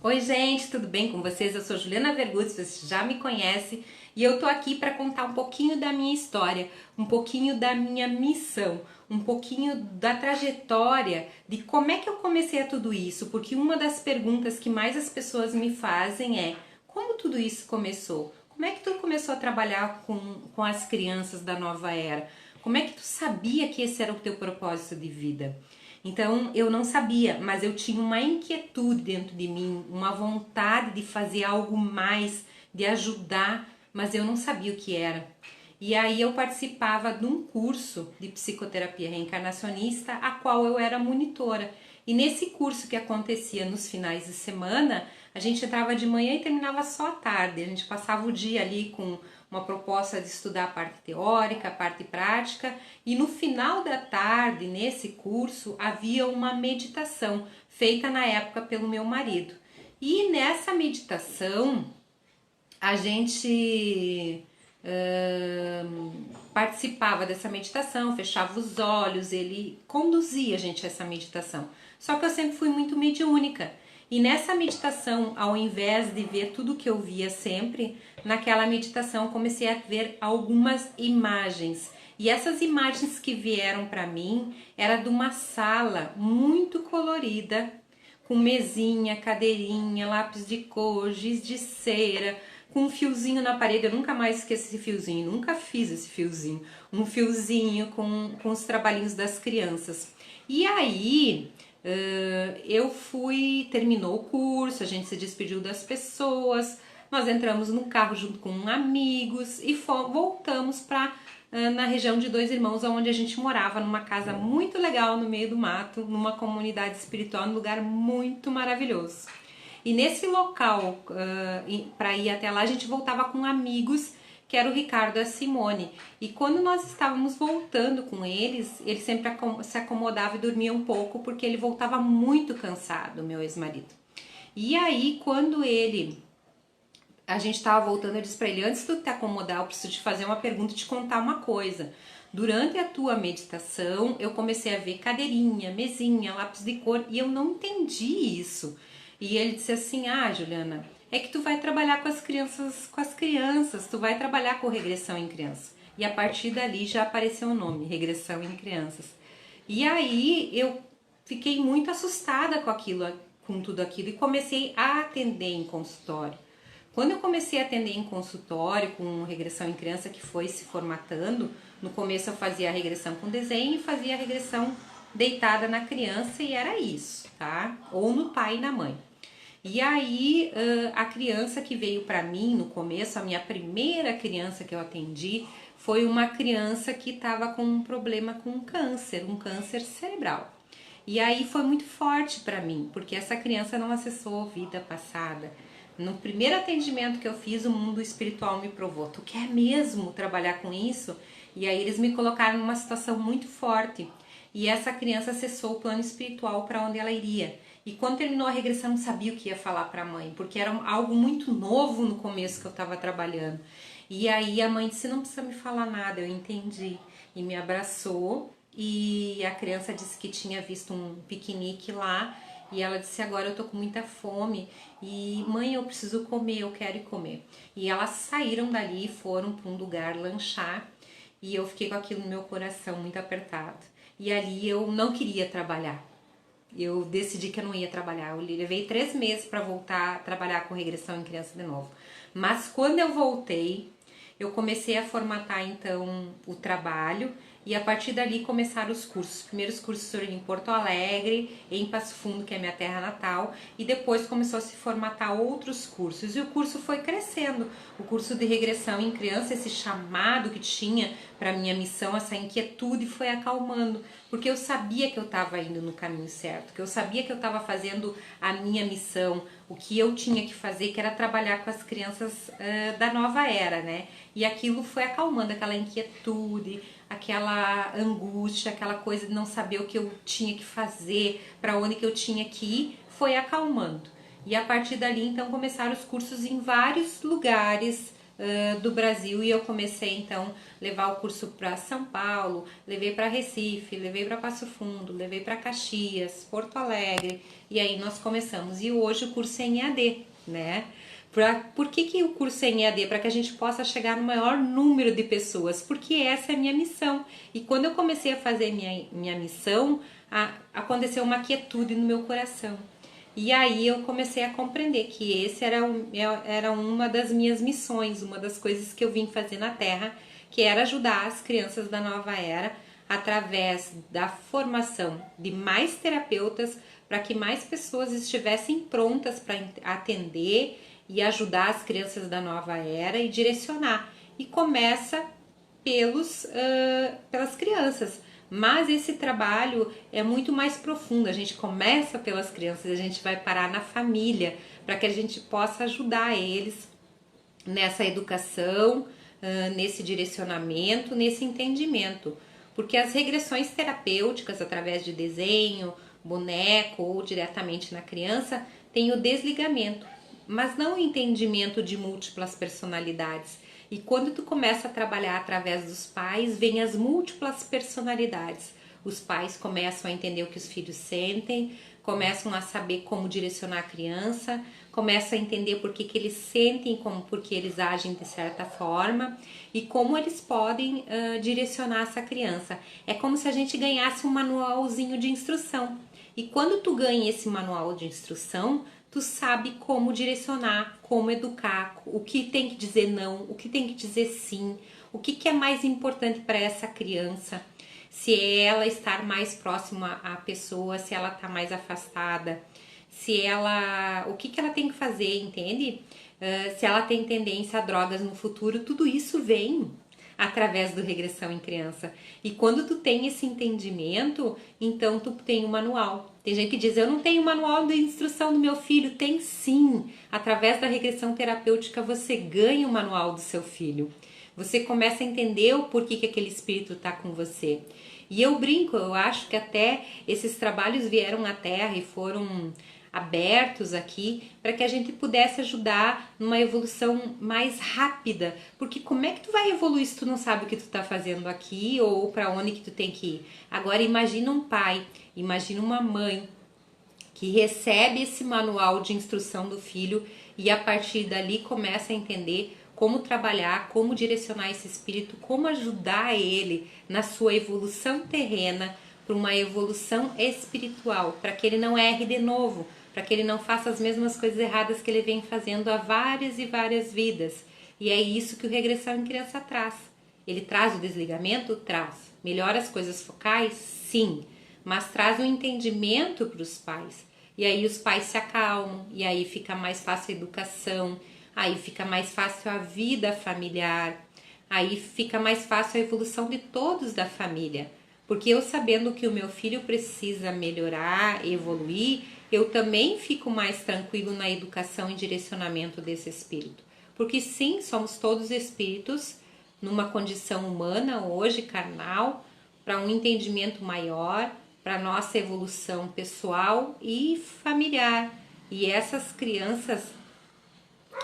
Oi gente, tudo bem com vocês? Eu sou Juliana Vergutz, você já me conhece e eu tô aqui para contar um pouquinho da minha história, um pouquinho da minha missão, um pouquinho da trajetória de como é que eu comecei a tudo isso, porque uma das perguntas que mais as pessoas me fazem é: como tudo isso começou? Como é que tu começou a trabalhar com as crianças da nova era? Como é que tu sabia que esse era o teu propósito de vida? Então eu não sabia, mas eu tinha uma inquietude dentro de mim, uma vontade de fazer algo mais, de ajudar, mas eu não sabia o que era. E aí eu participava de um curso de psicoterapia reencarnacionista, a qual eu era monitora. E nesse curso que acontecia nos finais de semana, a gente entrava de manhã e terminava só à tarde. A gente passava o dia ali com uma proposta de estudar a parte teórica, a parte prática, e no final da tarde, nesse curso, havia uma meditação feita na época pelo meu marido. E nessa meditação, a gente participava dessa meditação, fechava os olhos, ele conduzia a gente a essa meditação. Só que eu sempre fui muito mediúnica. E nessa meditação, ao invés de ver tudo que eu via sempre, naquela meditação comecei a ver algumas imagens. E essas imagens que vieram para mim era de uma sala muito colorida, com mesinha, cadeirinha, lápis de cor, giz de cera, com um fiozinho na parede. Eu nunca mais esqueci esse fiozinho, nunca fiz esse fiozinho. Um fiozinho com os trabalhinhos das crianças. E aí terminou o curso, a gente se despediu das pessoas, nós entramos no carro junto com amigos e voltamos para na região de Dois Irmãos, onde a gente morava, numa casa muito legal no meio do mato, numa comunidade espiritual, num lugar muito maravilhoso. E nesse local, para ir até lá, a gente voltava com amigos, que era o Ricardo e a Simone. E quando nós estávamos voltando com eles, ele sempre se acomodava e dormia um pouco, porque ele voltava muito cansado, meu ex-marido. E aí, quando a gente estava voltando, eu disse para ele: antes de tu te acomodar, eu preciso te fazer uma pergunta e te contar uma coisa. Durante a tua meditação, eu comecei a ver cadeirinha, mesinha, lápis de cor, e eu não entendi isso. E ele disse assim: ah, Juliana, é que tu vai trabalhar com as crianças, tu vai trabalhar com regressão em criança. E a partir dali já apareceu o nome, regressão em crianças. E aí eu fiquei muito assustada com aquilo, com tudo aquilo, e comecei a atender em consultório. Quando eu comecei a atender em consultório com regressão em criança, que foi se formatando, no começo eu fazia a regressão com desenho e fazia a regressão deitada na criança, e era isso, tá? Ou no pai e na mãe. E aí a criança que veio para mim no começo, a minha primeira criança que eu atendi, foi uma criança que estava com um problema com um câncer cerebral. E aí foi muito forte para mim, porque essa criança não acessou vida passada. No primeiro atendimento que eu fiz, o mundo espiritual me provou: tu quer mesmo trabalhar com isso? E aí eles me colocaram numa situação muito forte. E essa criança acessou o plano espiritual para onde ela iria. E quando terminou a regressão, não sabia o que ia falar para a mãe, porque era algo muito novo no começo que eu estava trabalhando. E aí a mãe disse: não precisa me falar nada, eu entendi. E me abraçou, e a criança disse que tinha visto um piquenique lá. E ela disse: agora eu tô com muita fome e mãe, eu preciso comer, eu quero ir comer. E elas saíram dali e foram para um lugar lanchar, e eu fiquei com aquilo no meu coração muito apertado. E ali eu não queria trabalhar. Eu decidi que eu não ia trabalhar. Eu levei 3 meses para voltar a trabalhar com regressão em criança de novo. Mas quando eu voltei, eu comecei a formatar então o trabalho, e a partir dali começaram os cursos. Os primeiros cursos foram em Porto Alegre, em Passo Fundo, que é minha terra natal, e depois começou a se formatar outros cursos. E o curso foi crescendo. O curso de regressão em criança, esse chamado que tinha para minha missão, essa inquietude foi acalmando, porque eu sabia que eu estava indo no caminho certo, que eu sabia que eu estava fazendo a minha missão, o que eu tinha que fazer, que era trabalhar com as crianças da nova era, né? E aquilo foi acalmando, aquela inquietude, aquela angústia, aquela coisa de não saber o que eu tinha que fazer, para onde que eu tinha que ir, foi acalmando. E a partir dali, então, começaram os cursos em vários lugares do Brasil, e eu comecei então levar o curso para São Paulo, levei para Recife, levei para Passo Fundo, levei para Caxias, Porto Alegre, e aí nós começamos. E hoje o curso é em EAD, né? Por que o curso é em EAD? Para que a gente possa chegar no maior número de pessoas, porque essa é a minha missão. E quando eu comecei a fazer minha missão, aconteceu uma quietude no meu coração. E aí eu comecei a compreender que esse era uma das minhas missões, uma das coisas que eu vim fazer na Terra, que era ajudar as crianças da nova era através da formação de mais terapeutas, para que mais pessoas estivessem prontas para atender e ajudar as crianças da nova era e direcionar. E começa pelas crianças. Mas esse trabalho é muito mais profundo. A gente começa pelas crianças, a gente vai parar na família para que a gente possa ajudar eles nessa educação, nesse direcionamento, nesse entendimento. Porque as regressões terapêuticas através de desenho, boneco ou diretamente na criança tem o desligamento, mas não o entendimento de múltiplas personalidades. E quando tu começa a trabalhar através dos pais, vem as múltiplas personalidades. Os pais começam a entender o que os filhos sentem, começam a saber como direcionar a criança, começam a entender por que eles sentem, porque eles agem de certa forma e como eles podem direcionar essa criança. É como se a gente ganhasse um manualzinho de instrução. E quando tu ganha esse manual de instrução, tu sabe como direcionar, como educar, o que tem que dizer não, o que tem que dizer sim, o que é mais importante para essa criança, se é ela estar mais próxima à pessoa, se ela está mais afastada, o que ela tem que fazer, entende? Se ela tem tendência a drogas no futuro, tudo isso vem através do regressão em criança. E quando tu tem esse entendimento, então tu tem um manual. Tem gente que diz, eu não tenho manual de instrução do meu filho. Tem sim. Através da regressão terapêutica você ganha o manual do seu filho. Você começa a entender o porquê que aquele espírito está com você. E eu brinco, eu acho que até esses trabalhos vieram à Terra e foram abertos aqui para que a gente pudesse ajudar numa evolução mais rápida, porque como é que tu vai evoluir se tu não sabe o que tu tá fazendo aqui ou para onde que tu tem que ir? Agora imagina um pai, imagina uma mãe que recebe esse manual de instrução do filho e a partir dali começa a entender como trabalhar, como direcionar esse espírito, como ajudar ele na sua evolução terrena para uma evolução espiritual, para que ele não erre de novo, para que ele não faça as mesmas coisas erradas que ele vem fazendo há várias e várias vidas. E é isso que o regressão em criança traz. Ele traz o desligamento? Traz. Melhora as coisas focais? Sim. Mas traz um entendimento para os pais. E aí os pais se acalmam, e aí fica mais fácil a educação, aí fica mais fácil a vida familiar, aí fica mais fácil a evolução de todos da família. Porque eu sabendo que o meu filho precisa melhorar, evoluir, eu também fico mais tranquilo na educação e direcionamento desse espírito. Porque sim, somos todos espíritos numa condição humana hoje, carnal, para um entendimento maior, para nossa evolução pessoal e familiar. E essas crianças,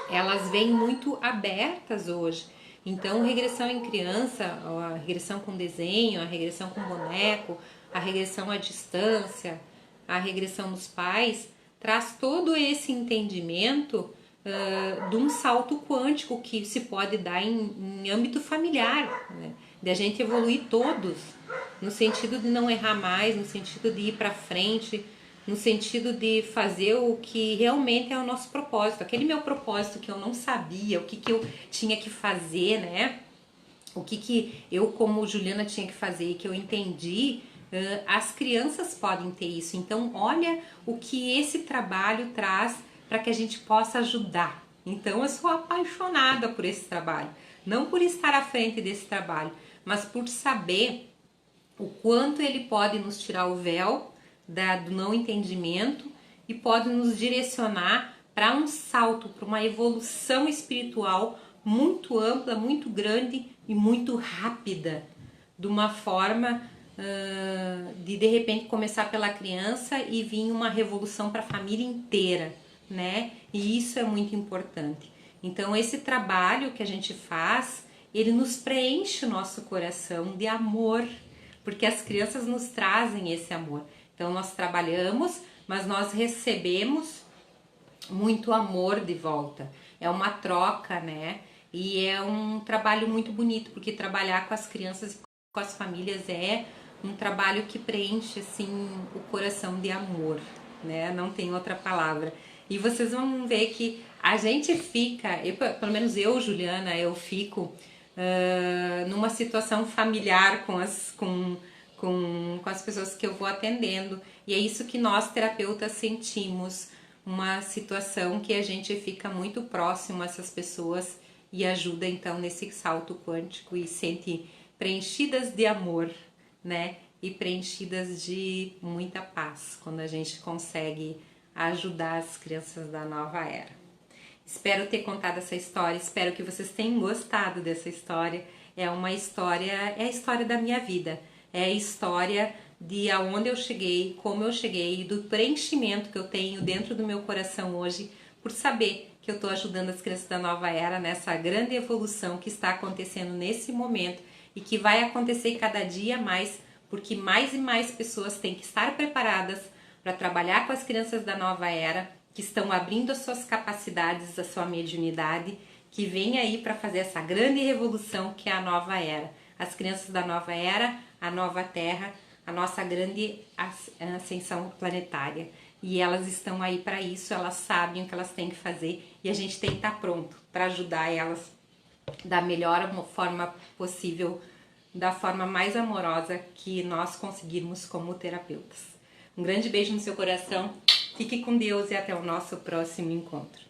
elas vêm muito abertas hoje. Então, regressão em criança, a regressão com desenho, a regressão com boneco, a regressão à distância, a regressão dos pais, traz todo esse entendimento de um salto quântico que se pode dar em âmbito familiar, né? De a gente evoluir todos, no sentido de não errar mais, no sentido de ir para frente, no sentido de fazer o que realmente é o nosso propósito, aquele meu propósito que eu não sabia, o que eu tinha que fazer, né? O que eu como Juliana tinha que fazer e que eu entendi, as crianças podem ter isso. Então olha o que esse trabalho traz para que a gente possa ajudar. Então eu sou apaixonada por esse trabalho, não por estar à frente desse trabalho, mas por saber o quanto ele pode nos tirar o véu do não entendimento e pode nos direcionar para um salto, para uma evolução espiritual muito ampla, muito grande e muito rápida, de uma forma de repente começar pela criança e vir uma revolução para a família inteira, né? E isso é muito importante. Então esse trabalho que a gente faz, ele nos preenche o nosso coração de amor, porque as crianças nos trazem esse amor. Então nós trabalhamos, mas nós recebemos muito amor de volta. É uma troca, né? E é um trabalho muito bonito, porque trabalhar com as crianças e com as famílias é um trabalho que preenche assim o coração de amor, né? Não tem outra palavra. E vocês vão ver que a gente fica, pelo menos eu, Juliana, eu fico numa situação familiar com as pessoas que eu vou atendendo. E é isso que nós terapeutas sentimos, uma situação que a gente fica muito próximo a essas pessoas e ajuda então nesse salto quântico e sente preenchidas de amor, né? E preenchidas de muita paz quando a gente consegue ajudar as crianças da nova era. Espero ter contado essa história, espero que vocês tenham gostado dessa história. É uma história, é a história da minha vida, é a história de aonde eu cheguei, como eu cheguei, do preenchimento que eu tenho dentro do meu coração hoje, por saber que eu estou ajudando as crianças da nova era nessa grande evolução que está acontecendo nesse momento e que vai acontecer cada dia mais, porque mais e mais pessoas têm que estar preparadas para trabalhar com as crianças da nova era, que estão abrindo as suas capacidades, a sua mediunidade, que vem aí para fazer essa grande revolução que é a nova era. As crianças da nova era, a nova terra, a nossa grande ascensão planetária. E elas estão aí para isso, elas sabem o que elas têm que fazer e a gente tem que estar pronto para ajudar elas da melhor forma possível, da forma mais amorosa que nós conseguirmos como terapeutas. Um grande beijo no seu coração, fique com Deus e até o nosso próximo encontro.